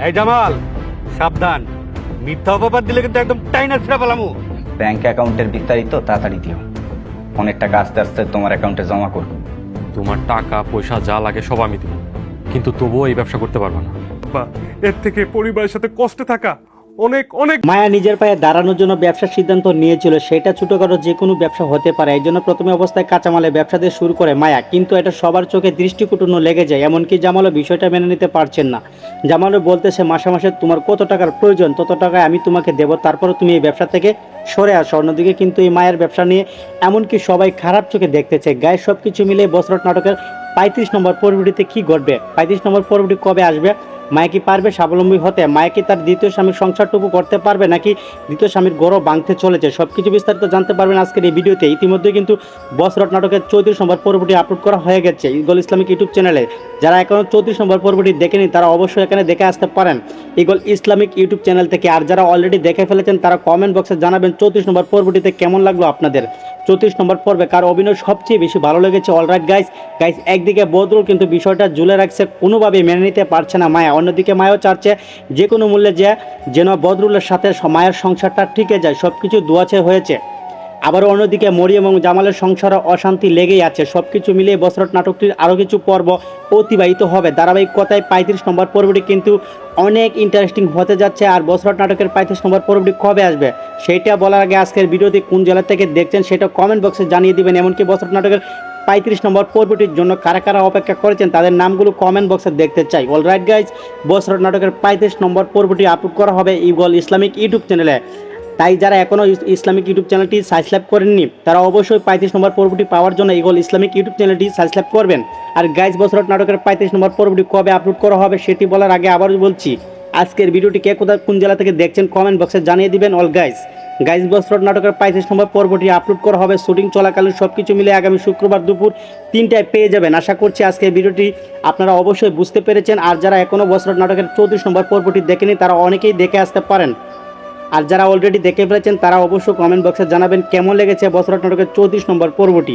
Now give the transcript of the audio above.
এই জামাল, সাবধান, মিথ্যা অপবাদ দিলে কিন্তু একদম টাইনা ছিড়া পেলামু। ব্যাংক অ্যাকাউন্টের বিস্তারিত তাড়াতাড়ি দিও, অনেক টাকা আস্তে আস্তে তোমার অ্যাকাউন্টে জমা করবো। তোমার টাকা পয়সা যা লাগে সব আমি দিব, কিন্তু তবুও এই ব্যবসা করতে পারবে না। এর থেকে পরিবারের সাথে কষ্টে থাকা অনেক অনেক। মায়া নিজের পায়ে দাঁড়ানোর জন্য ব্যবসার সিদ্ধান্ত নিয়েছিল, সেটা ছোটখাটো যে কোনো ব্যবসা হতে পারে। এই জন্য প্রথমে অবস্থায় কাঁচামালের ব্যবসা দিয়ে শুরু করে মায়া, কিন্তু এটা সবার চোখে দৃষ্টিকটুন্য লেগে যায়। এমনকি জামালও বিষয়টা মেনে নিতে পারছেন না। জামালও বলতেছে, মাসে মাসে তোমার কত টাকার প্রয়োজন তত টাকায় আমি তোমাকে দেবো, তারপরে তুমি এই ব্যবসা থেকে সরে আসো। অন্যদিকে কিন্তু এই মায়ের ব্যবসা নিয়ে এমনকি সবাই খারাপ চোখে দেখতেছে। গায়ে সব কিছু মিলে বছরট নাটকের 35 নম্বর পর্বটিতে কি ঘটবে, 35 নম্বর পর্বটি কবে আসবে, মায়া কি পারবে স্বাবলম্বী হতে, মায়া কি তার দ্বিতীয় স্বামীর সংসারটুকু করতে পারবে, নাকি দ্বিতীয় স্বামীর গৌরব ভাঙতে চলেছে, সবকিছু বিস্তারিত জানতে পারবেন আজকের এই ভিডিওতে। ইতিমধ্যে কিন্তু বছরট নাটকের 34 নম্বর পর্বটি আপলোড করা হয়ে গেছে ইগল ইসলামিক ইউটিউব চ্যানেলে। যারা এখনও 34 নম্বর পর্বটি দেখেনি তারা অবশ্যই এখানে দেখে আসতে পারেন ইগল ইসলামিক ইউটিউব চ্যানেল থেকে। আর যারা অলরেডি দেখে ফেলেছেন তারা কমেন্ট বক্সে জানাবেন 34 নম্বর পর্বটিতে কেমন লাগলো আপনাদের। 34 নম্বর পর্বে কার অভিনয় সবচেয়ে বেশি ভালো লেগেছে। অলরাইট গাইস, একদিকে বদরুল কিন্তু বিষয়টা ঝুলে রাখছে, কোনোভাবেই মেনে নিতে পারছে না মায়া। অন্যদিকে মায়াও চাচ্ছে যে কোনো মূল্যে যেন বদরুলের সাথে মায়ের সংসারটা টিকে যায়। সব কিছু দুয়াছে হয়েছে। আবার অন্যদিকে মরিয়ম এবং জামালের সংসারে অশান্তি লেগেই আছে। সব কিছু মিলিয়ে বছরট নাটকটির আরও কিছু পর্ব অতিবাহিত হবে। ধারাবাহিকতায় 35 নম্বর পর্বটি কিন্তু অনেক ইন্টারেস্টিং হতে যাচ্ছে। আর বছরট নাটকের 35 নম্বর পর্বটি কবে আসবে সেইটা বলার আগে আজকের ভিডিওতে কোন জেলা থেকে দেখছেন সেটা কমেন্ট বক্সে জানিয়ে দিবেন। এমনকি বছরট নাটকের 35 নম্বর পর্বটির জন্য কারা কারা অপেক্ষা করেছেন তাদের নামগুলো কমেন্ট বক্সে দেখতে চাই। অলরাইট গাইজ, বছরট নাটকের 35 নম্বর পর্বটি আপলোড করা হবে ইগল ইসলামিক ইউটিউব চ্যানেলে। তাই যারা এখনও ইসলামিক ইউটিউব চ্যানেলটি সাবস্ক্রাইব করেননি তারা অবশ্যই 35 নম্বর পর্বটি পাওয়ার জন্য ইগল ইসলামিক ইউটিউব চ্যানেলটি সাবস্ক্রাইব করবেন। আর গাইজ, বছরট নাটকের 35 নম্বর পর্বটি কবে আপলোড করা হবে সেটি বলার আগে আবারও বলছি, আজকের ভিডিওটি কে কোথায় কোন জেলা থেকে দেখছেন কমেন্ট বক্সে জানিয়ে দিবেন। অল গাইজ, বছরট নাটকের 35 নম্বর পর্বটি আপলোড করা হবে শুটিং চলাকালীন। সব কিছু মিলে আগামী শুক্রবার দুপুর 3টায় পেয়ে যাবেন। আশা করছি আজকের ভিডিওটি আপনারা অবশ্যই বুঝতে পেরেছেন। আর যারা এখনও বছরট নাটকের 34 নম্বর পর্বটি দেখেনি তারা অনেকেই দেখে আসতে পারেন। আর যারা অলরেডি দেখে ফেলেছেন তারা অবশ্যই কমেন্ট বক্সে জানাবেন কেমন লেগেছে বছরট নাটকের 34 নম্বর পর্বটি।